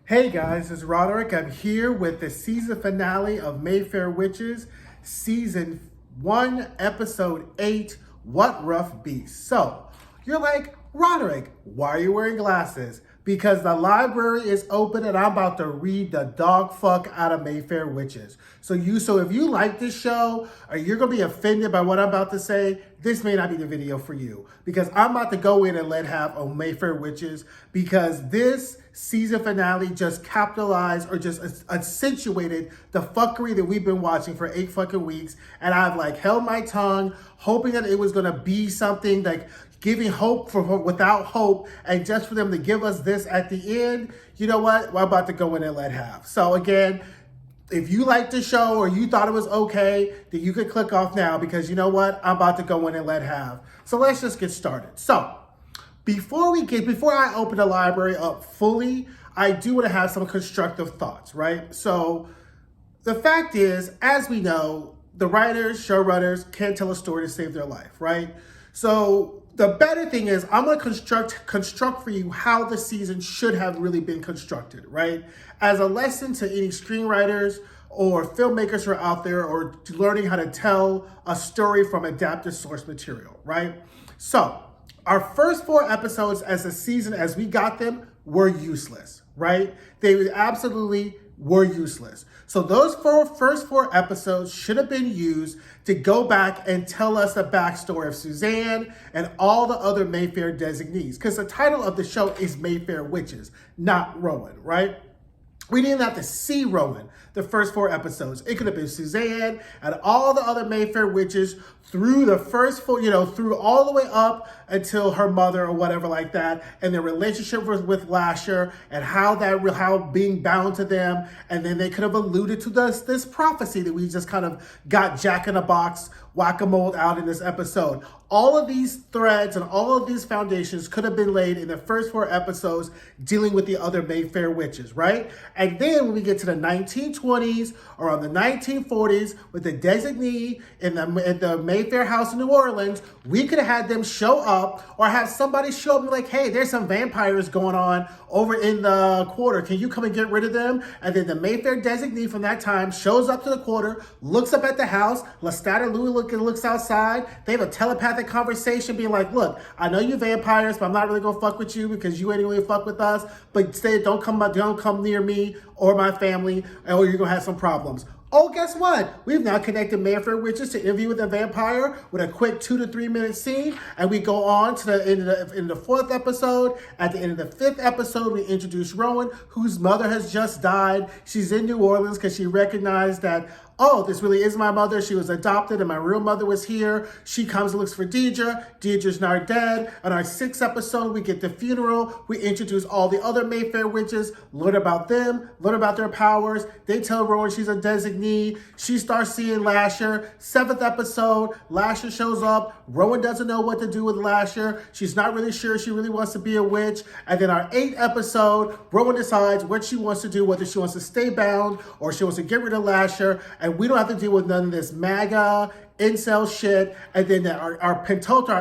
Hey guys, it's Roderick. I'm here with the season finale of Mayfair Witches, season 1, episode 8, What Rough Beast. So, you're like, Roderick, why are you wearing glasses? Because the library is open and I'm about to read the dog fuck out of Mayfair Witches. So if you like this show or you're gonna be offended by what I'm about to say, this may not be the video for you. Because I'm about to go in and let have on Mayfair Witches because this season finale just capitalized or just accentuated the fuckery that we've been watching for 8 fucking weeks. And I've like held my tongue, hoping that it was gonna be something like giving hope for without hope, and just for them to give us this at the end, you know what? We're about to go in and let have. So again, if you like the show or you thought it was okay, then you could click off now because you know what? I'm about to go in and let have. So let's just get started. So before I open the library up fully, I do want to have some constructive thoughts, right? So the fact is, as we know, the writers, showrunners can't tell a story to save their life, right? So the better thing is I'm going to construct for you how the season should have really been constructed, right? As a lesson to any screenwriters or filmmakers who are out there or learning how to tell a story from adapted source material, right? So our first 4 episodes as a season, as we got them, were useless, right? They absolutely were useless. So those first 4 episodes should have been used to go back and tell us the backstory of Suzanne and all the other Mayfair designees. Because the title of the show is Mayfair Witches, not Rowan, right? We didn't have to see Rowan the first 4 episodes. It could have been Suzanne and all the other Mayfair witches through the first 4, through all the way up until her mother or whatever like that, and their relationship with Lasher and how being bound to them, and then they could have alluded to this prophecy that we just kind of got Jack in a Box whack-a-mole out in this episode. All of these threads and all of these foundations could have been laid in the first 4 episodes dealing with the other Mayfair witches, right? And then when we get to the 1920s or on the 1940s with the designee in the Mayfair house in New Orleans, we could have had them show up or have somebody show up and be like, hey, there's some vampires going on over in the quarter. Can you come and get rid of them? And then the Mayfair designee from that time shows up to the quarter, looks up at the house, Lestat and Louis looks outside. They have a telepathic conversation being like, look, I know you vampires, but I'm not really gonna fuck with you because you ain't really fuck with us, but don't come near me or my family or you're gonna have some problems. Oh, guess what? We've now connected Mayfair Witches to Interview with a Vampire with a quick 2 to 3 minute scene. And we go on to the end of the 4th episode. At the end of the 5th episode, we introduce Rowan, whose mother has just died. She's in New Orleans because she recognized that, oh, this really is my mother. She was adopted and my real mother was here. She comes and looks for Deidre. Deidre's now dead. On our 6th episode, we get the funeral. We introduce all the other Mayfair witches, learn about them, learn about their powers. They tell Rowan she's a designee. She starts seeing Lasher. 7th episode, Lasher shows up. Rowan doesn't know what to do with Lasher. She's not really sure she really wants to be a witch. And then our 8th episode, Rowan decides what she wants to do, whether she wants to stay bound or she wants to get rid of Lasher. And we don't have to deal with none of this MAGA, incel shit. And then our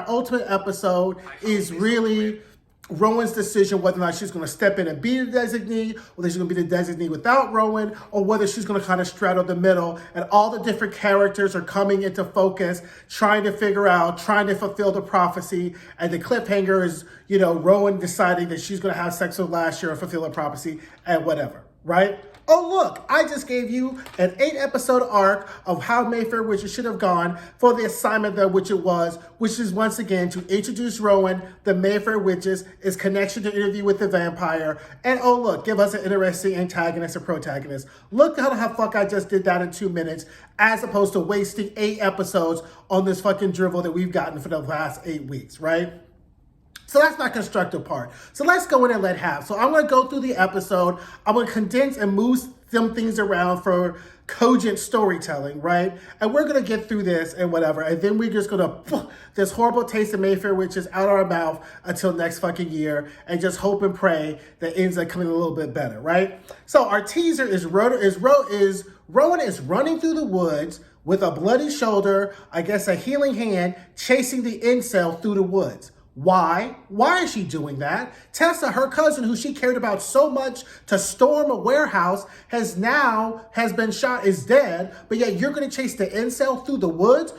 ultimate episode is really Rowan's decision whether or not she's going to step in and be the designee, whether she's going to be the designee without Rowan, or whether she's going to kind of straddle the middle. And all the different characters are coming into focus, trying to fulfill the prophecy. And the cliffhanger is, Rowan deciding that she's going to have sex with Lasher or fulfill a prophecy and whatever, right? Oh, look, I just gave you an 8-episode arc of how Mayfair Witches should have gone for the assignment that which it was, which is once again to introduce Rowan, the Mayfair Witches, his connection to Interview with the Vampire, and oh, look, give us an interesting antagonist or protagonist. Look how the fuck I just did that in 2 minutes, as opposed to wasting 8 episodes on this fucking drivel that we've gotten for the last 8 weeks, right? So that's my constructive part. So let's go in and let have. So I'm going to go through the episode. I'm going to condense and move some things around for cogent storytelling, right? And we're going to get through this and whatever. And then we're just going to this horrible taste of Mayfair Witches out our mouth until next fucking year and just hope and pray that ends up coming a little bit better, right? So our teaser is Rowan is running through the woods with a bloody shoulder, I guess a healing hand, chasing the incel through the woods. Why? Why is she doing that? Tessa, her cousin, who she cared about so much to storm a warehouse, has been shot, is dead, but yet you're going to chase the incel through the woods?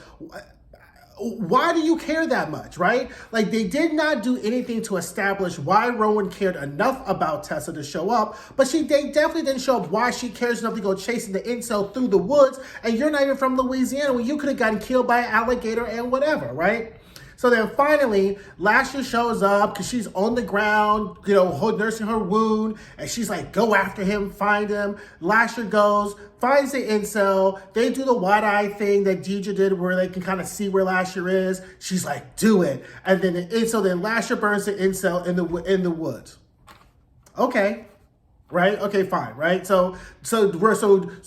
Why do you care that much, right? Like, they did not do anything to establish why Rowan cared enough about Tessa to show up, but they definitely didn't show up why she cares enough to go chasing the incel through the woods, and you're not even from Louisiana when you could have gotten killed by an alligator and whatever, right? So then finally, Lasher shows up because she's on the ground, nursing her wound. And she's like, go after him, find him. Lasher goes, finds the incel. They do the wide-eye thing that Deidre did where they can kind of see where Lasher is. She's like, do it. And then then Lasher burns the incel in the woods. Okay. Right? Okay, fine, right? So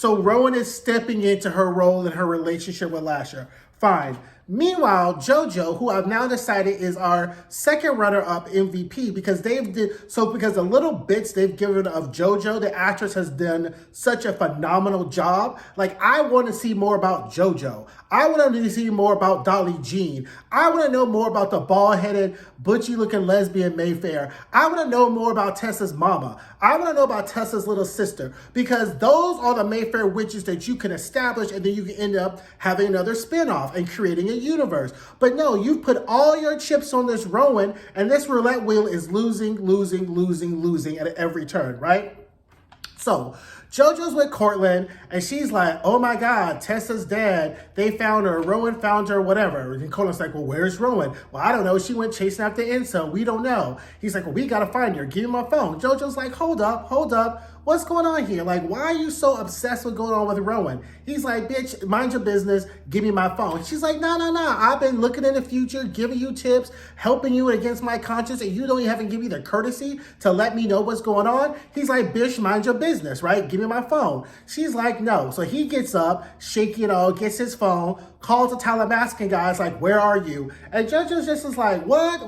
Rowan is stepping into her role in her relationship with Lasher. Fine. Meanwhile, JoJo, who I've now decided is our second runner-up MVP, because because the little bits they've given of JoJo, the actress has done such a phenomenal job. Like, I want to see more about JoJo. I want to see more about Dolly Jean. I want to know more about the bald-headed, butchy-looking lesbian Mayfair. I want to know more about Tessa's mama. I want to know about Tessa's little sister, because those are the Mayfair witches that you can establish, and then you can end up having another spinoff and creating a universe. But no, you've put all your chips on this Rowan, and this roulette wheel is losing at every turn, right? So JoJo's with Cortland, and she's like, oh my God, Tessa's dead. They found her. Rowan found her, whatever. And Cortland's like, well, where's Rowan? Well, I don't know. She went chasing after incel. We don't know. He's like, well, we got to find her. Give me my phone. JoJo's like, hold up. What's going on here? Like, why are you so obsessed with going on with Rowan? He's like, bitch, mind your business. Give me my phone. She's like, no. I've been looking in the future, giving you tips, helping you against my conscience, and you don't even give me the courtesy to let me know what's going on. He's like, bitch, mind your business, right? Give me my phone. She's like, no. So he gets up, shaky and all, gets his phone, calls the Talamascan guys, like, where are you? And JoJo just is like, what?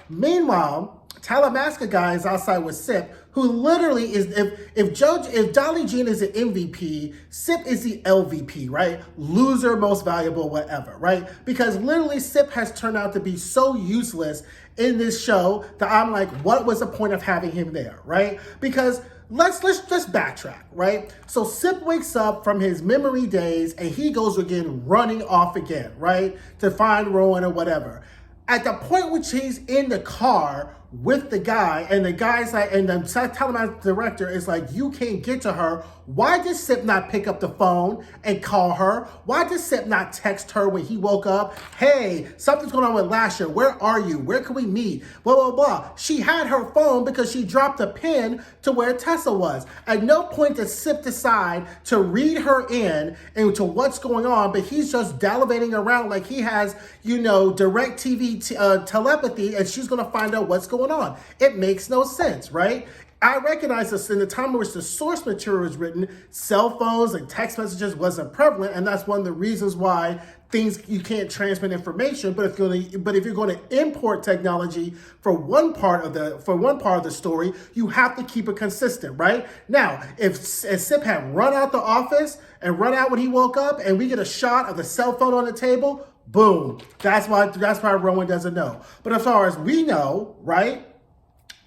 Meanwhile, Talamasca guy is outside with Sip, who literally is, if Dolly Jean is the MVP, Sip is the LVP, right? Loser, most valuable, whatever, right? Because literally Sip has turned out to be so useless in this show that I'm like, what was the point of having him there, right? Because let's just backtrack, right? So Sip wakes up from his memory days and he goes again running off again, right? To find Rowan or whatever. At the point which he's in the car with the guy, and the guy's like, and the television director is like, you can't get to her. Why did Sip not pick up the phone and call her? Why did Sip not text her when he woke up? Hey, something's going on with Lasher. Where are you? Where can we meet? Blah, blah, blah. She had her phone because she dropped a pin to where Tessa was. At no point did Sip decide to read her in into what's going on, but he's just gallivanting around like he has, direct TV telepathy, and she's going to find out what's going on. It makes no sense, right? I recognize this in the time in which the source material was written, cell phones and text messages wasn't prevalent, and that's one of the reasons why you can't transmit information. But if you're going to import technology for one part of the story, you have to keep it consistent, right? Now, if Sip had run out the office and run out when he woke up, and we get a shot of the cell phone on the table, boom. That's why Rowan doesn't know. But as far as we know, right?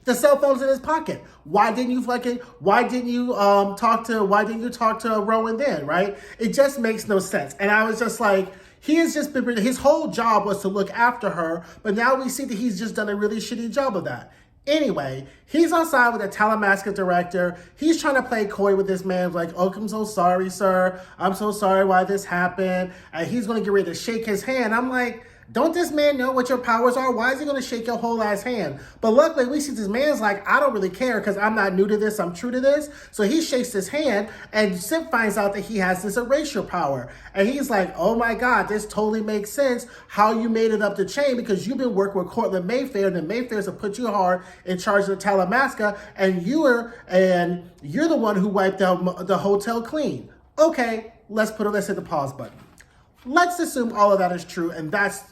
The cell phone's in his pocket. Why didn't you talk to Rowan then, right? It just makes no sense. And I was just like, his whole job was to look after her, but now we see that he's just done a really shitty job of that. Anyway, he's outside with the Talamasca director. He's trying to play coy with this man, like, oh, I'm so sorry, sir. I'm so sorry why this happened. And he's going to get ready to shake his hand. I'm like, don't this man know what your powers are? Why is he going to shake your whole ass hand? But luckily, we see this man's like, I don't really care because I'm not new to this. I'm true to this. So he shakes his hand, and Sip finds out that he has this erasure power. And he's like, oh my God, this totally makes sense how you made it up the chain, because you've been working with Cortland Mayfair, and the Mayfairs have put you hard in charge of the Talamasca, and you're the one who wiped out the hotel clean. Okay, let's hit the pause button. Let's assume all of that is true, and that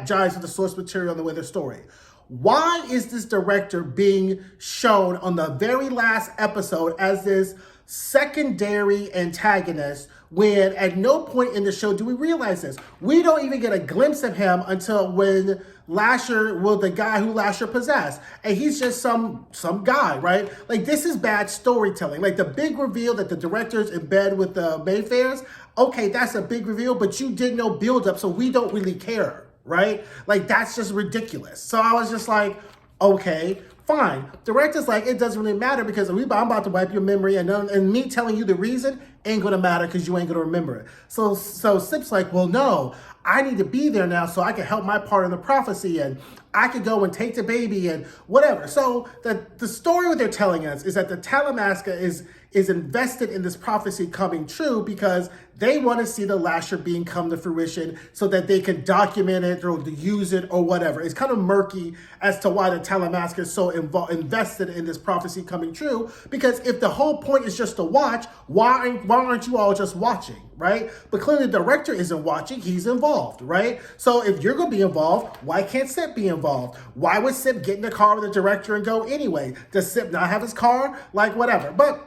jives with the source material and the way the story. why is this director being shown on the very last episode as this secondary antagonist when at no point in the show do we realize this? We don't even get a glimpse of him until when Lasher, the guy who Lasher possessed. And he's just some guy, right? Like, this is bad storytelling. Like, the big reveal that the director's in bed with the Mayfairs, okay, that's a big reveal, but you did no build up, so we don't really care, right? Like, that's just ridiculous. So I was just like, okay, fine. Director's like, it doesn't really matter because I'm about to wipe your memory, and me telling you the reason ain't gonna matter because you ain't gonna remember it. So Sip's like, well, no, I need to be there now so I can help my part in the prophecy, and I could go and take the baby and whatever. So the story what they're telling us is that the Talamasca is invested in this prophecy coming true because they want to see the Lasher being come to fruition so that they can document it or use it or whatever. It's kind of murky as to why the Talamasca is so invested in this prophecy coming true, because if the whole point is just to watch, why aren't you all just watching, right? But clearly the director isn't watching, he's involved, right? So if you're going to be involved, why can't Sip be involved? Why would Sip get in the car with the director and go anyway? Does Sip not have his car? Like, whatever. But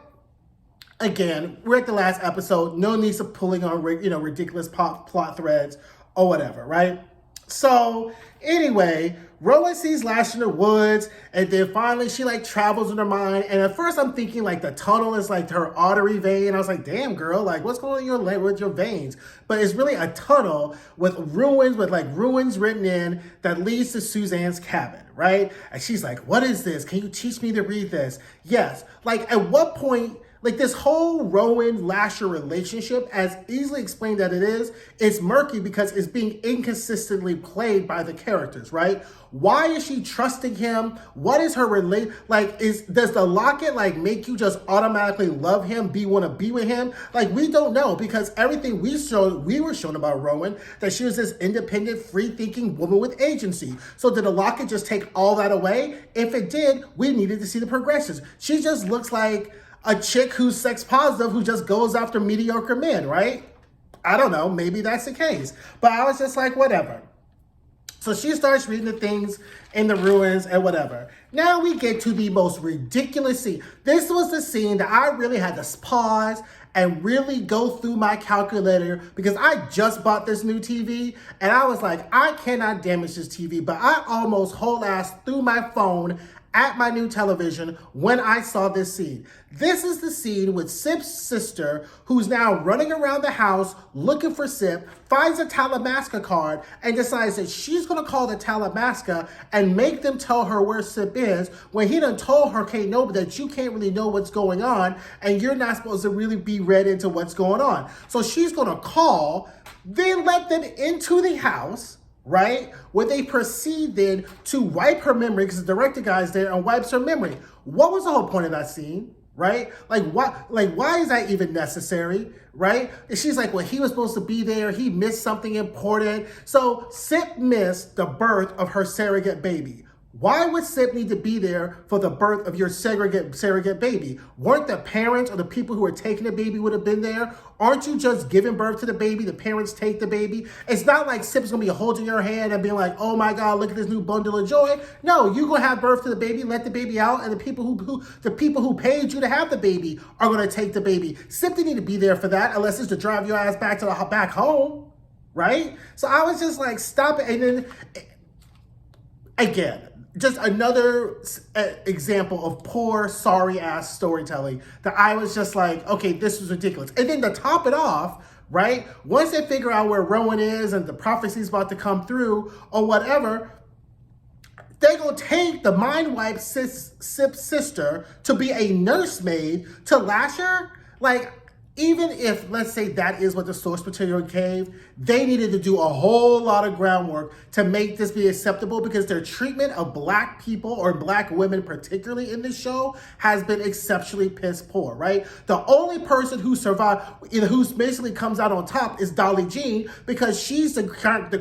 again, we're at the last episode. No need to pulling on, ridiculous plot threads or whatever, right? So anyway, Rowan sees Lasher in the woods, and then finally she travels in her mind. And at first I'm thinking the tunnel is her artery vein. I was like, damn girl, what's going on with your veins? But it's really a tunnel with ruins written in that leads to Suzanne's cabin, right? And she's like, what is this? Can you teach me to read this? Yes. At what point, this whole Rowan-Lasher relationship, as easily explained that it is, it's murky because it's being inconsistently played by the characters, right? Why is she trusting him? What is her does the locket make you just automatically love him, want to be with him? We don't know, because everything we were shown about Rowan, that she was this independent, free-thinking woman with agency. So did the locket just take all that away? If it did, we needed to see the progressions. She just looks like a chick who's sex positive who just goes after mediocre men, right? I don't know. Maybe that's the case. But I was just like, whatever. So she starts reading the things in the ruins and whatever. Now we get to the most ridiculous scene. This was the scene that I really had to pause and really go through my calculator, because I just bought this new TV and I was like, I cannot damage this TV. But I almost whole ass threw my phone at my new television when I saw this scene. This is the scene with Sip's sister, who's now running around the house looking for Sip, finds a Talamasca card, and decides that she's gonna call the Talamasca and make them tell her where Sip is, when he done told her, Kate Noble, that you can't really know what's going on, and you're not supposed to really be read into what's going on. So she's gonna call, then let them into the house, right? Where they proceed then to wipe her memory, because the director guy's there and wipes her memory. What was the whole point of that scene, right? Why is that even necessary, right? And she's like, well, he was supposed to be there. He missed something important. So Sip missed the birth of her surrogate baby. Why would Sip need to be there for the birth of your surrogate baby? Weren't the parents or the people who were taking the baby would have been there? Aren't you just giving birth to the baby? The parents take the baby. It's not like Sip's gonna be holding your hand and being like, oh my God, look at this new bundle of joy. No, you're gonna have birth to the baby, let the baby out, and the people who paid you to have the baby are gonna take the baby. Sip didn't need to be there for that unless it's to drive your ass back home, right? So I was just like, stop it. And then again, just another example of poor, sorry-ass storytelling that I was just like, okay, this was ridiculous. And then to top it off, right, once they figure out where Rowan is and the prophecy's about to come through or whatever, they're going to take the mind-wipe Sip's sister to be a nursemaid to Lasher? Even if, let's say, that is what the source material gave, they needed to do a whole lot of groundwork to make this be acceptable, because their treatment of Black people, or Black women particularly in this show, has been exceptionally piss poor, right? The only person who survived, who basically comes out on top, is Dolly Jean, because she's the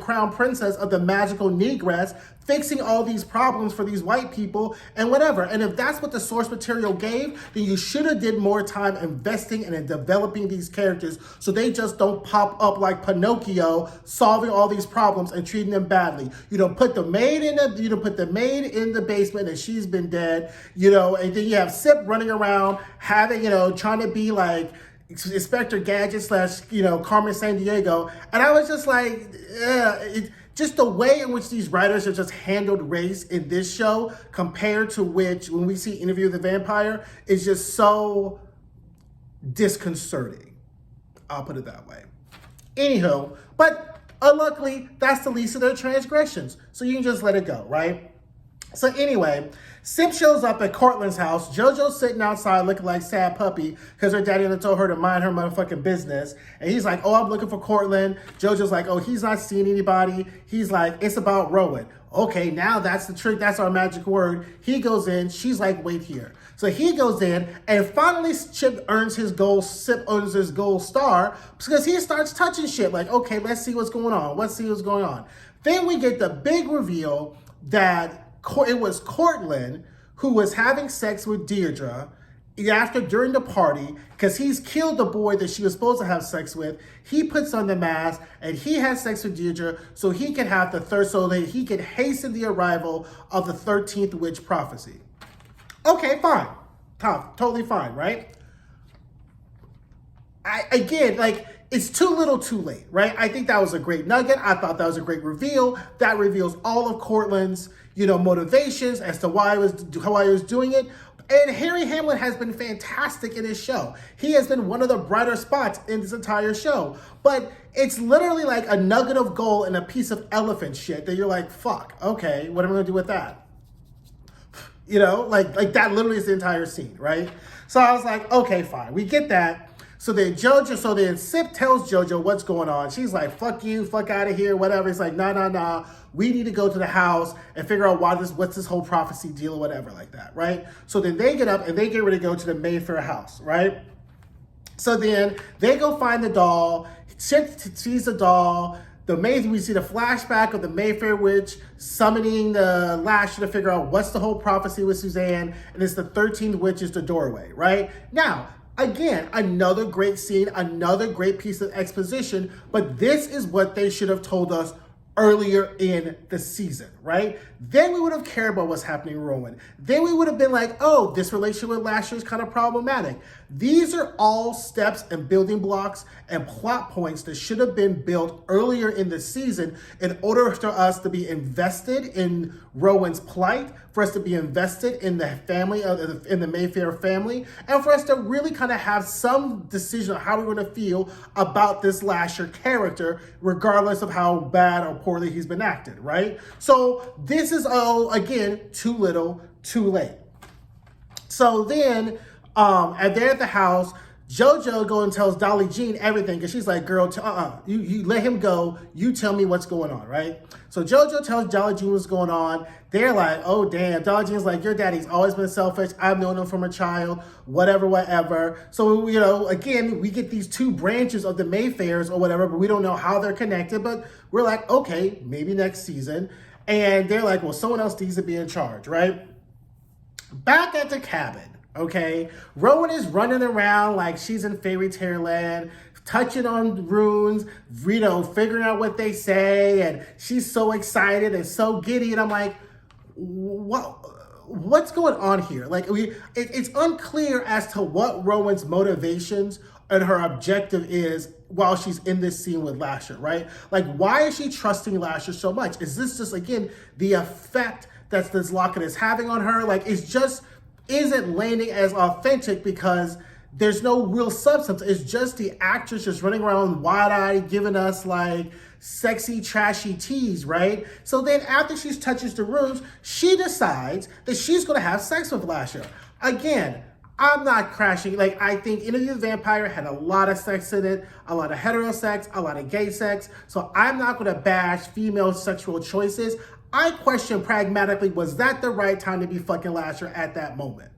crown princess of the magical negress fixing all these problems for these white people and whatever. And if that's what the source material gave, then you should have did more time investing and in developing these characters so they just don't pop up like Pinocchio, solving all these problems and treating them badly. You don't put the maid in the basement and she's been dead, and then you have Sip running around having, trying to be like Inspector Gadget / Carmen Sandiego. And I was just like, just the way in which these writers have just handled race in this show compared to which when we see Interview with the Vampire is just so disconcerting. I'll put it that way. Anywho, but unluckily, that's the least of their transgressions. So you can just let it go, right? So anyway, Sip shows up at Cortland's house. JoJo's sitting outside looking like sad puppy because her daddy told her to mind her motherfucking business. And he's like, oh, I'm looking for Cortland. JoJo's like, oh, he's not seeing anybody. He's like, it's about Rowan. Okay, now that's the trick. That's our magic word. He goes in. She's like, wait here. So he goes in and finally Sip earns his gold star because he starts touching shit. Like, okay, let's see what's going on. Then we get the big reveal that it was Cortland who was having sex with Deirdre during the party because he's killed the boy that she was supposed to have sex with. He puts on the mask and he has sex with Deirdre so he can have so that he can hasten the arrival of the 13th witch prophecy. Okay, fine. Totally fine, right? It's too little too late, right? I think that was a great nugget. I thought that was a great reveal. That reveals all of Cortland's, motivations as to why he was doing it. And Harry Hamlin has been fantastic in his show. He has been one of the brighter spots in this entire show. But it's literally like a nugget of gold and a piece of elephant shit that you're like, fuck, okay, what am I gonna do with that? Like that literally is the entire scene, right? So I was like, okay, fine, we get that. So then Sip tells JoJo what's going on. She's like, fuck you, fuck out of here, whatever. It's like, nah. We need to go to the house and figure out what's this whole prophecy deal or whatever like that, right? So then they get up and they get ready to go to the Mayfair house, right? So then they go find the doll. Sip sees the doll. We see the flashback of the Mayfair witch summoning the Lasher to figure out what's the whole prophecy with Suzanne. And it's the 13th witch is the doorway, right? Now, again, another great scene, another great piece of exposition, but this is what they should have told us earlier in the season, right? Then we would have cared about what's happening in Rowan. Then we would have been like, oh, this relationship with Lasher is kind of problematic. These are all steps and building blocks and plot points that should have been built earlier in the season in order for us to be invested in Rowan's plight, for us to be invested in the family, in the Mayfair family, and for us to really kind of have some decision on how we're going to feel about this Lasher character, regardless of how bad or poorly he's been acted, right? So this is all, again, too little, too late. So then, and they're at the house, JoJo goes and tells Dolly Jean everything because she's like, girl, you let him go. You tell me what's going on, right? So JoJo tells Dolly Jean what's going on. They're like, oh, damn. Dolly Jean's like, your daddy's always been selfish. I've known him from a child, whatever. So, again, we get these two branches of the Mayfairs or whatever, but we don't know how they're connected. But we're like, okay, maybe next season. And they're like, well, someone else needs to be in charge, right? Back at the cabin. Okay, Rowan is running around like she's in fairy tale land, touching on runes, figuring out what they say, and she's so excited and so giddy. And I'm like, what's going on here? Like, it's unclear as to what Rowan's motivations and her objective is while she's in this scene with Lasher, right? Like, why is she trusting Lasher so much? Is this just, again, the effect that this locket is having on her? Like, isn't landing as authentic because there's no real substance. It's just the actress just running around wide-eyed, giving us like sexy, trashy tease, right? So then after she touches the runes, she decides that she's going to have sex with Lasher. Again, I'm not crashing. Like, I think Interview with the Vampire had a lot of sex in it, a lot of hetero sex, a lot of gay sex. So I'm not going to bash female sexual choices. I question pragmatically, was that the right time to be fucking Lasher at that moment?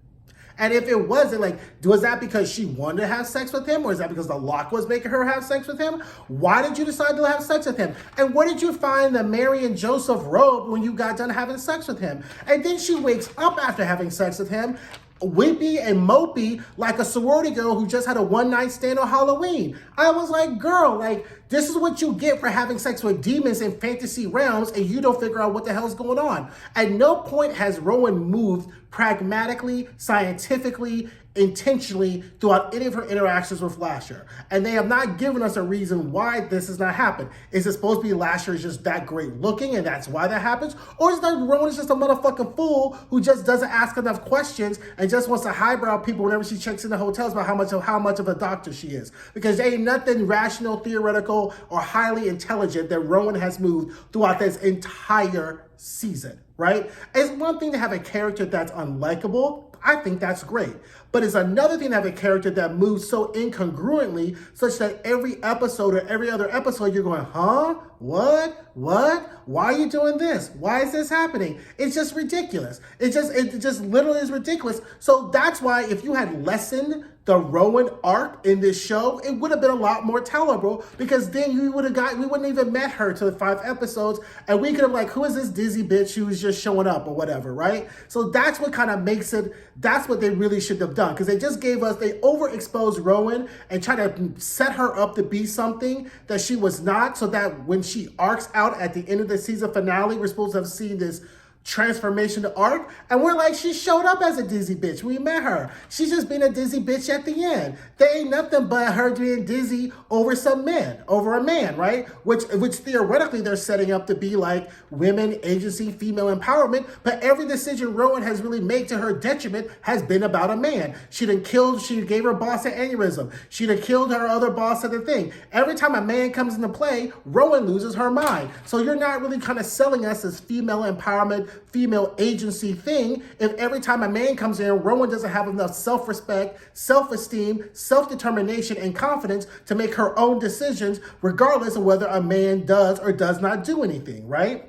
And if it wasn't, like, was that because she wanted to have sex with him, or is that because the lock was making her have sex with him? Why did you decide to have sex with him? And where did you find the Mary and Joseph robe when you got done having sex with him? And then she wakes up after having sex with him, wimpy and mopey like a sorority girl who just had a one-night stand on Halloween. I was like, girl, like, this is what you get for having sex with demons in fantasy realms, and you don't figure out what the hell's going on. At no point has Rowan moved pragmatically, scientifically, intentionally throughout any of her interactions with Lasher. And they have not given us a reason why this has not happened. Is it supposed to be Lasher is just that great looking and that's why that happens? Or is that Rowan is just a motherfucking fool who just doesn't ask enough questions and just wants to highbrow people whenever she checks into hotels about how much of a doctor she is? Because there ain't nothing rational, theoretical, or highly intelligent that Rowan has moved throughout this entire season, right? It's one thing to have a character that's unlikable. I think that's great. But it's another thing to have a character that moves so incongruently such that every episode or every other episode you're going, huh? What? Why are you doing this? Why is this happening? It's just ridiculous. It just literally is ridiculous. So that's why if you had lessened the Rowan arc in this show, it would have been a lot more tolerable, because then we wouldn't even met her to the 5 episodes, and we could have like, who is this dizzy bitch who's just showing up or whatever, right? So that's what kind of makes it, that's what they really should have done, because they just they overexposed Rowan and tried to set her up to be something that she was not, so that when she arcs out at the end of the season finale, we're supposed to have seen this transformation to arc, and we're like, she showed up as a dizzy bitch. We met her. She's just being a dizzy bitch at the end. There ain't nothing but her being dizzy over a man, right? Which theoretically they're setting up to be like women agency, female empowerment, but every decision Rowan has really made to her detriment has been about a man. She gave her boss an aneurysm. She'd have killed her other boss at the thing. Every time a man comes into play, Rowan loses her mind. So you're not really kind of selling us as female empowerment, female agency thing if every time a man comes in, Rowan doesn't have enough self-respect, self-esteem, self-determination, and confidence to make her own decisions, regardless of whether a man does or does not do anything, right?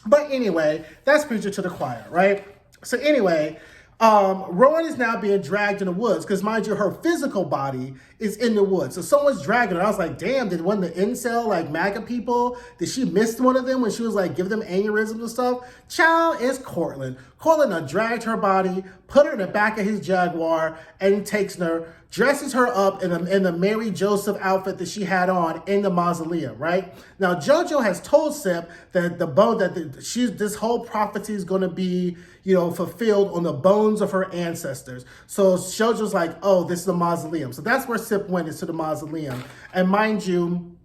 But anyway, that's preacher to the choir, right? So anyway, Rowan is now being dragged in the woods because, mind you, her physical body is in the woods. So someone's dragging her. I was like, damn, did one of the incel, like MAGA people, did she miss one of them when she was like giving them aneurysms and stuff? Child, is Cortland. Cortland dragged her body, put her in the back of his Jaguar, and takes her, dresses her up in the Mary Joseph outfit that she had on in the mausoleum, right? Now, JoJo has told Sip that this whole prophecy is going to be, fulfilled on the bones of her ancestors. So JoJo's like, oh, this is the mausoleum. So that's where Sip went, is to the mausoleum. And mind you,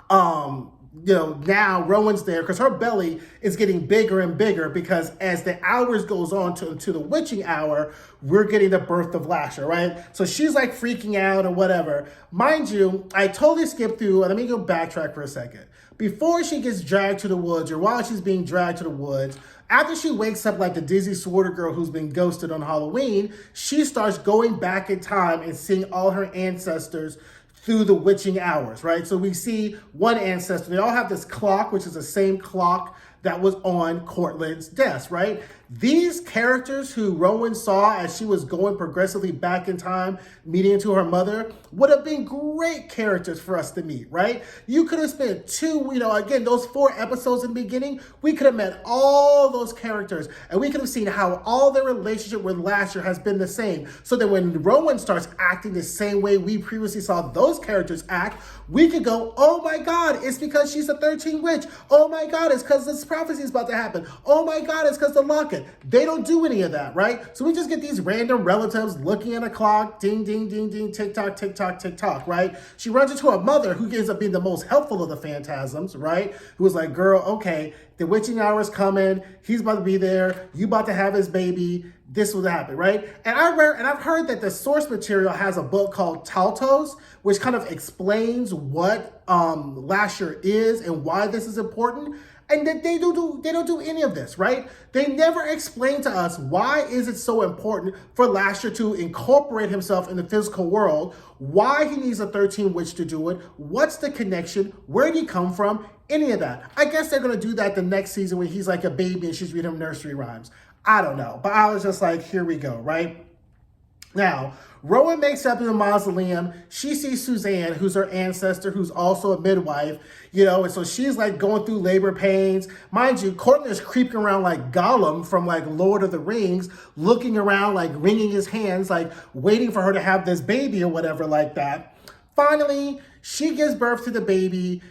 now Rowan's there because her belly is getting bigger and bigger, because as the hours goes on to the witching hour, we're getting the birth of Lasher, right? So she's like freaking out or whatever. Mind you, I totally skipped through, let me go backtrack for a second. Before she gets dragged to the woods, or while she's being dragged to the woods, after she wakes up like the dizzy sorority girl who's been ghosted on Halloween, she starts going back in time and seeing all her ancestors through the witching hours, right? So we see one ancestor, they all have this clock, which is the same clock that was on Cortland's desk, right? These characters who Rowan saw as she was going progressively back in time, meeting into her mother, would have been great characters for us to meet, right? You could have spent again, those 4 episodes in the beginning, we could have met all those characters, and we could have seen how all their relationship with Lasher has been the same. So that when Rowan starts acting the same way we previously saw those characters act, we could go, oh my God, it's because she's a 13 witch. Oh my God, it's because this prophecy is about to happen. Oh my God, it's because the locket. They don't do any of that, right? So we just get these random relatives looking at a clock, ding, ding, ding, ding, tick tock, tick tock, tick tock, right? She runs into her mother, who ends up being the most helpful of the phantasms, right? Who was like, girl, okay, the witching hour is coming. He's about to be there. You about to have his baby. This will happen, right? And I've heard that the source material has a book called Taltos, which kind of explains what Lasher is and why this is important. And that they don't do any of this, right? They never explain to us why is it so important for Lasher to incorporate himself in the physical world, why he needs a 13 witch to do it, what's the connection, where did he come from, any of that. I guess they're going to do that the next season when he's like a baby and she's reading him nursery rhymes. I don't know. But I was just like, here we go, right? Now, Rowan makes up in the mausoleum. She sees Suzanne, who's her ancestor, who's also a midwife, and so she's like going through labor pains. Mind you, Cortland is creeping around like Gollum from like Lord of the Rings, looking around, like wringing his hands, like waiting for her to have this baby or whatever like that. Finally, she gives birth to the baby.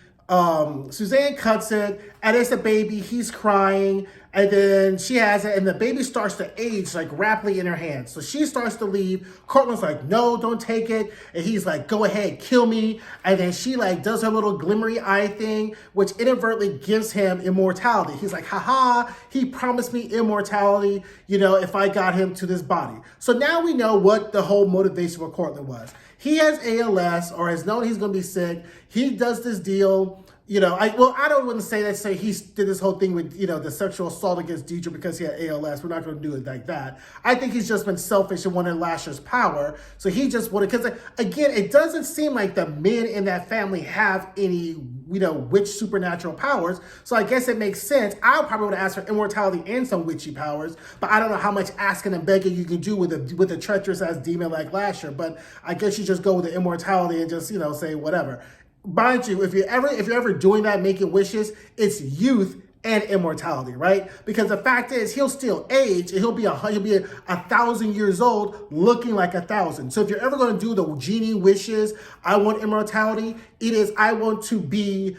Suzanne cuts it, and it's a baby. He's crying, and then she has it, and the baby starts to age like rapidly in her hands. So she starts to leave. Cortland's like, "No, don't take it," and he's like, "Go ahead, kill me." And then she like does her little glimmery eye thing, which inadvertently gives him immortality. He's like, "Haha, he promised me immortality, if I got him to this body." So now we know what the whole motivation for Cortland was. He has ALS, or has known he's going to be sick. He does this deal. I don't want to say that. Say he did this whole thing with, the sexual assault against Deidre because he had ALS. We're not going to do it like that. I think he's just been selfish and wanted Lasher's power. So he just wanted, because again, it doesn't seem like the men in that family have any, witch supernatural powers. So I guess it makes sense. I probably would ask for immortality and some witchy powers, but I don't know how much asking and begging you can do with a treacherous ass demon like Lasher. But I guess you just go with the immortality and just, say whatever. Mind you, if you're ever doing that, making wishes, it's youth and immortality, right? Because the fact is, he'll still age, and he'll be 1,000 years old, looking like 1,000. So if you're ever going to do the genie wishes, I want immortality. It is, I want to be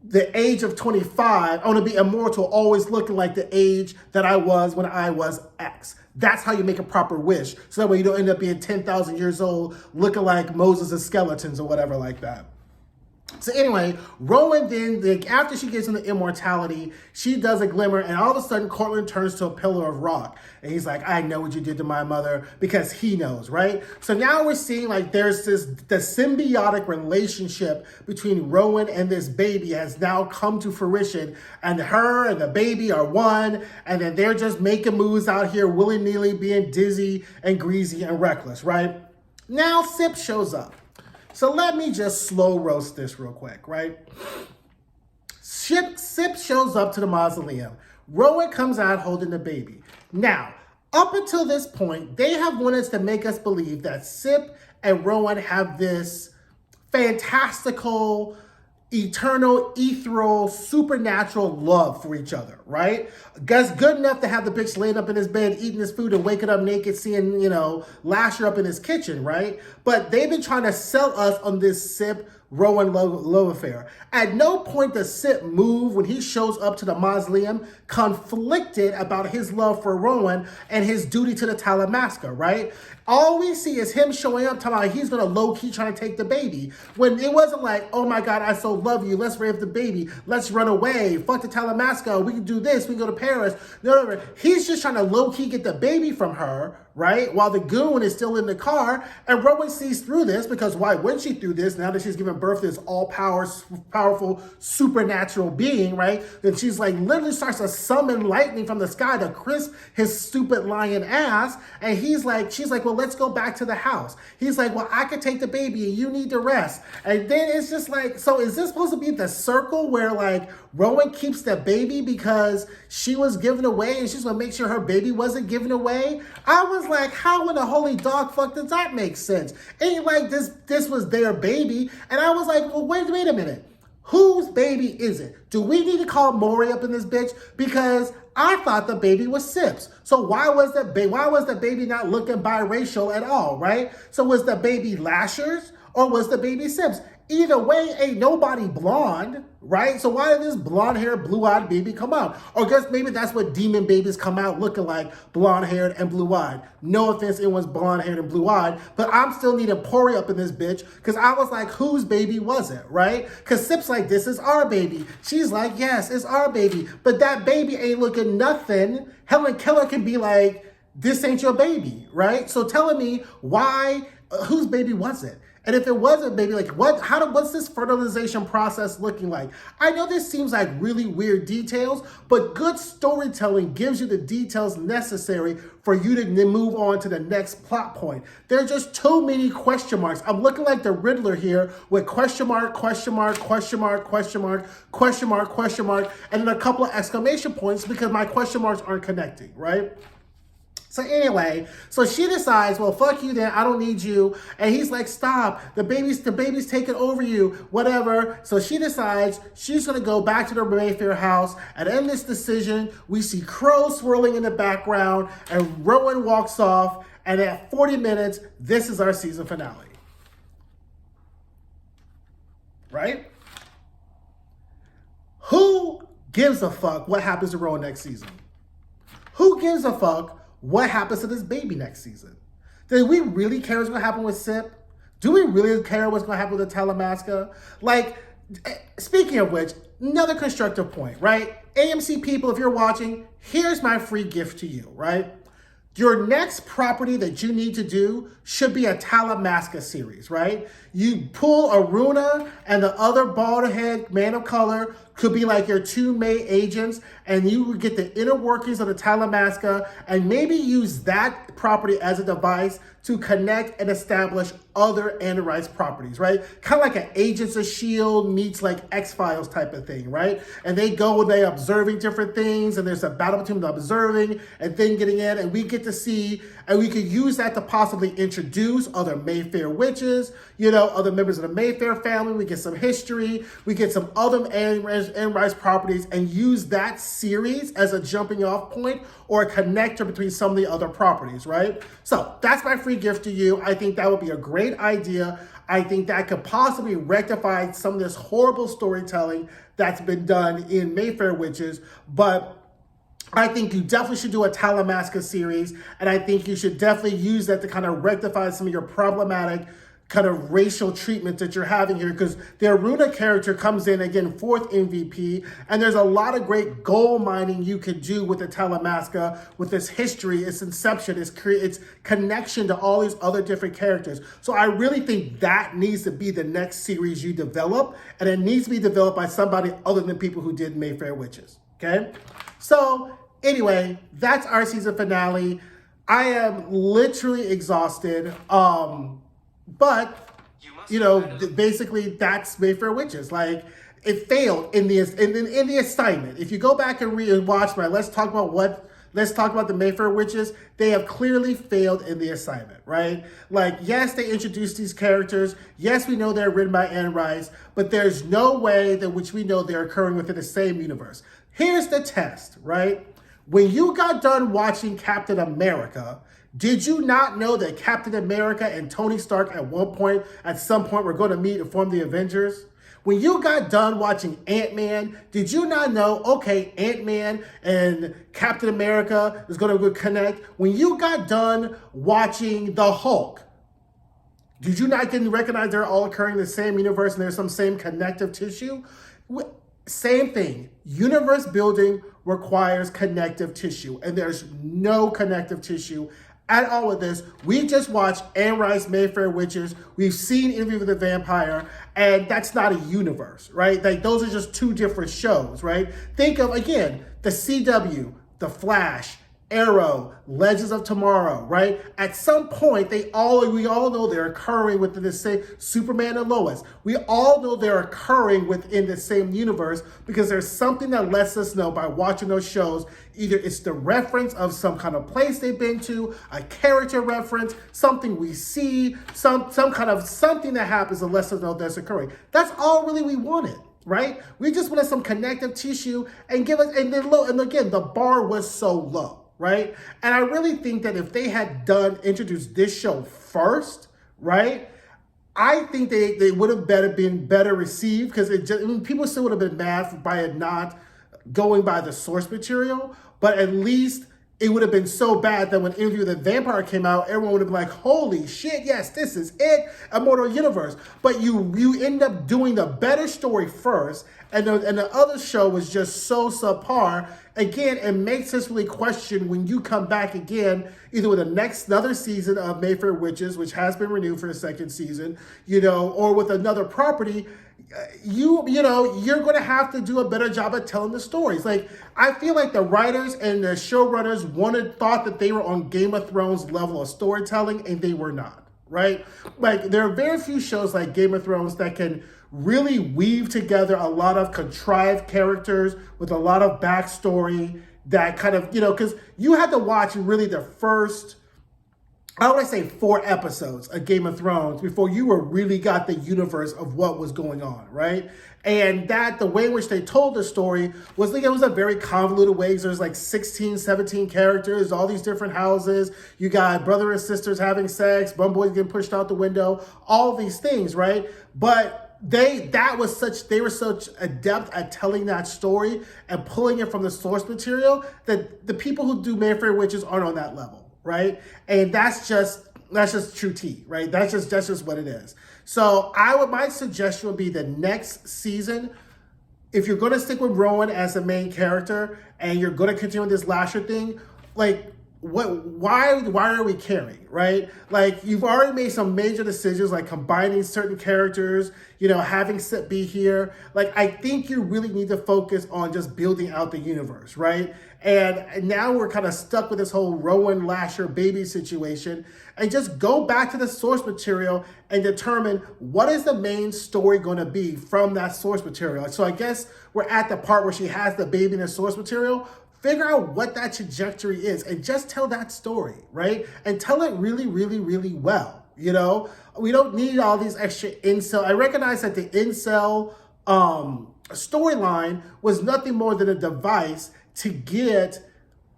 the age of 25. I want to be immortal, always looking like the age that I was when I was X. That's how you make a proper wish. So that way you don't end up being 10,000 years old, looking like Moses' skeletons or whatever like that. So anyway, Rowan then, after she gets into immortality, she does a glimmer, and all of a sudden, Cortland turns to a pillar of rock. And he's like, "I know what you did to my mother," because he knows, right? So now we're seeing like there's the symbiotic relationship between Rowan and this baby has now come to fruition, and her and the baby are one, and then they're just making moves out here willy-nilly, being dizzy and greasy and reckless, right? Now Sip shows up. So let me just slow roast this real quick, right? Sip shows up to the mausoleum. Rowan comes out holding the baby. Now, up until this point, they have wanted to make us believe that Sip and Rowan have this fantastical, eternal, ethereal, supernatural love for each other, right? That's good enough to have the bitch laying up in his bed, eating his food and waking up naked, seeing, Lasher up in his kitchen, right? But they've been trying to sell us on this Sip Rowan love affair. At no point does Sip move when he shows up to the mausoleum conflicted about his love for Rowan and his duty to the Talamasca, right? All we see is him showing up talking about he's going to low-key trying to take the baby. When it wasn't like, "Oh my God, I so love you. Let's rape the baby. Let's run away. Fuck the Talamasca. We can do this. We can go to Paris." No. He's just trying to low-key get the baby from her, right? While the goon is still in the car. And Rowan sees through this because why wouldn't she do this now that she's given birth to this all-powerful, supernatural being, right? Then she's like literally starts to summon lightning from the sky to crisp his stupid lion ass. And she's like, "Well, let's go back to the house." He's like, "Well, I could take the baby and you need to rest." And then it's just like, so is this supposed to be the circle where like Rowan keeps the baby because she was given away and she's gonna make sure her baby wasn't given away? I was like, how in the holy dog fuck does that make sense? Ain't like this was their baby. And I was like, well, wait a minute. Whose baby is it? Do we need to call Maury up in this bitch? Because I thought the baby was Sip's. So why was the baby not looking biracial at all, right? So was the baby Lasher's or was the baby Sip's? Either way, ain't nobody blonde, right? So why did this blonde-haired, blue-eyed baby come out? Or guess maybe that's what demon babies come out looking like, blonde-haired and blue-eyed. No offense, anyone's blonde-haired and blue-eyed, but I'm still needing Pori up in this bitch because I was like, whose baby was it, right? Because Sip's like, this is our baby. She's like, yes, it's our baby. But that baby ain't looking nothing. Helen Keller can be like, this ain't your baby, right? So telling me why, whose baby was it? And if it wasn't, baby, like what's this fertilization process looking like? I know this seems like really weird details, but good storytelling gives you the details necessary for you to move on to the next plot point. There are just too many question marks. I'm looking like the Riddler here with question mark, question mark, question mark, question mark, question mark, question mark, and then a couple of exclamation points because my question marks aren't connecting, right? So anyway, so she decides, well, fuck you then, I don't need you. And he's like, stop, the baby's taking over you, whatever. So she decides she's gonna go back to the Mayfair house. And in this decision, we see crows swirling in the background and Rowan walks off. And at 40 minutes, this is our season finale. Right? Who gives a fuck what happens to Rowan next season? Who gives a fuck what happens to this baby next season? Do we really care what's going to happen with Sip? Do we really care what's going to happen with the Talamasca? Like, speaking of which, another constructive point, right? AMC people, if you're watching, here's my free gift to you, right? Your next property that you need to do should be a Talamasca series, right? You pull Aruna and the other bald head man of color could be like your two main agents, and you would get the inner workings of the Talamasca and maybe use that property as a device to connect and establish other Anne Rice properties, right? Kind of like an Agents of S.H.I.E.L.D. meets like X-Files type of thing, right? And they go and they're observing different things, and there's a battle between the observing and then getting in, and we get to see, and we could use that to possibly introduce other Mayfair witches, you know, other members of the Mayfair family. We get some history, we get some other Anne Rice properties, and use that series as a jumping off point or a connector between some of the other properties, right? So that's my free gift to you. I think that would be a great idea. I think that could possibly rectify some of this horrible storytelling that's been done in Mayfair Witches, but I think you definitely should do a Talamasca series, and I think you should definitely use that to kind of rectify some of your problematic kind of racial treatment that you're having here, because the Aruna character comes in, again, 4th MVP, and there's a lot of great gold mining you could do with the Talamasca, with its history, its inception, its connection to all these other different characters. So I really think that needs to be the next series you develop, and it needs to be developed by somebody other than people who did Mayfair Witches, okay? So anyway, that's our season finale. I am literally exhausted. But, you know, basically that's Mayfair Witches. Like, it failed in the assignment. If you go back and watch my let's talk about the Mayfair Witches, they have clearly failed in the assignment, right? Like, yes, they introduced these characters. Yes, we know they're written by Anne Rice, but there's no way that which we know they're occurring within the same universe. Here's the test, right? When you got done watching Captain America, did you not know that Captain America and Tony Stark at some point were going to meet and form the Avengers? When you got done watching Ant-Man, did you not know, okay, Ant-Man and Captain America is going to connect? When you got done watching The Hulk, did you not recognize they're all occurring in the same universe and there's some same connective tissue? Same thing. Universe building requires connective tissue, and there's no connective tissue at all with this. We just watched Anne Rice, Mayfair Witches. We've seen Interview with the Vampire, and that's not a universe, right? Like, those are just two different shows, right? Think of, again, the CW, The Flash, Arrow, Legends of Tomorrow, right? At some point, we all know they're occurring within the same, Superman and Lois. We all know they're occurring within the same universe because there's something that lets us know by watching those shows. Either it's the reference of some kind of place they've been to, a character reference, something we see, some kind of something that happens that lets us know that's occurring. That's all really we wanted. Right? We just wanted some connective tissue and give us, and again, the bar was so low, right? And I really think that if they had introduced this show first, right? I think they would have been better received, because people still would have been mad by it not going by the source material, but at least it would have been so bad that when Interview with the Vampire came out, everyone would have been like, holy shit, yes, this is it, Immortal Universe. But you end up doing the better story first, and the other show was just so subpar. Again, it makes us really question when you come back again, either with another season of Mayfair Witches, which has been renewed for a second season, or with another property, you're going to have to do a better job at telling the stories. Like, I feel like the writers and the showrunners thought that they were on Game of Thrones level of storytelling, and they were not, right? Like, there are very few shows like Game of Thrones that can really weave together a lot of contrived characters with a lot of backstory that kind of, because you had to watch really the first, I want to say 4 episodes of Game of Thrones before you were really got the universe of what was going on, right? And that the way in which they told the story was like, it was a very convoluted way. There's like 16, 17 characters, all these different houses. You got brother and sisters having sex, one boy's getting pushed out the window, all these things, right? But they were such adept at telling that story and pulling it from the source material that the people who do Mayfair Witches aren't on that level. Right? And that's just true tea, right? That's just what it is. So my suggestion would be the next season, if you're going to stick with Rowan as the main character and you're going to continue this Lasher thing, like, why are we caring, right? Like, you've already made some major decisions, like combining certain characters, having Sip be here. Like, I think you really need to focus on just building out the universe, right? And now we're kind of stuck with this whole Rowan Lasher baby situation, and just go back to the source material and determine what is the main story going to be from that source material. So I guess we're at the part where she has the baby in the source material. Figure out what that trajectory is and just tell that story, right? And tell it really, really, really well. We don't need all these extra incel. I recognize that the incel storyline was nothing more than a device to get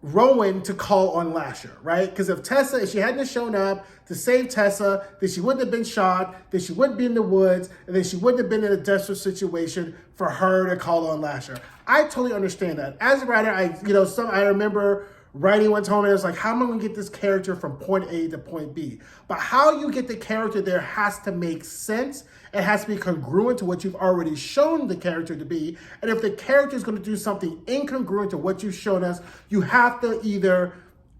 Rowan to call on Lasher, right? Because if she hadn't shown up to save Tessa, then she wouldn't have been shot, then she wouldn't be in the woods, and then she wouldn't have been in a desperate situation for her to call on Lasher. I totally understand that. As a writer, I remember writing one time and it was like, how am I going to get this character from point A to point B? But how you get the character there has to make sense. It has to be congruent to what you've already shown the character to be. And if the character is going to do something incongruent to what you've shown us, you have to either,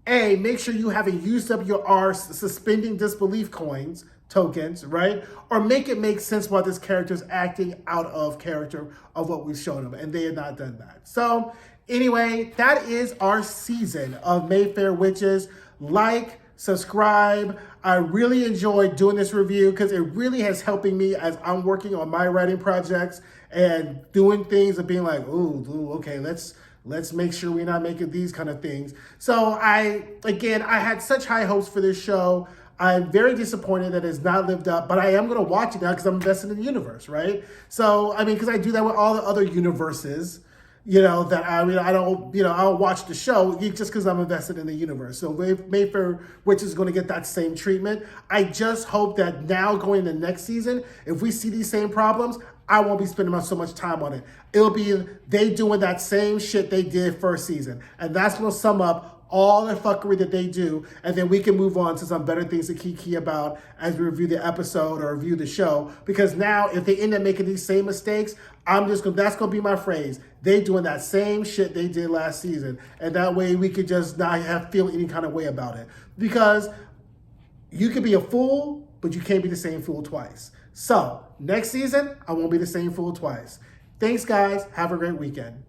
A, make sure you haven't used up your suspending disbelief tokens, right? Or make it make sense while this character is acting out of character of what we've shown them. And they have not done that. So anyway, that is our season of Mayfair Witches. Like, subscribe. I really enjoyed doing this review because it really has helping me as I'm working on my writing projects and doing things and being like, ooh, okay, let's make sure we're not making these kind of things. So I had such high hopes for this show. I'm very disappointed that it's not lived up, but I am going to watch it now because I'm invested in the universe, right? So, because I do that with all the other universes, I'll watch the show just because I'm invested in the universe. So Mayfair Witch is going to get that same treatment. I just hope that now going into next season, if we see these same problems, I won't be spending so much time on it. It'll be they doing that same shit they did first season. And that's going to sum up all the fuckery that they do, and then we can move on to some better things to kiki about as we review the episode or review the show. Because now, if they end up making these same mistakes, that's gonna be my phrase. They doing that same shit they did last season, and that way we could just not feel any kind of way about it. Because you could be a fool, but you can't be the same fool twice. So next season, I won't be the same fool twice. Thanks, guys. Have a great weekend.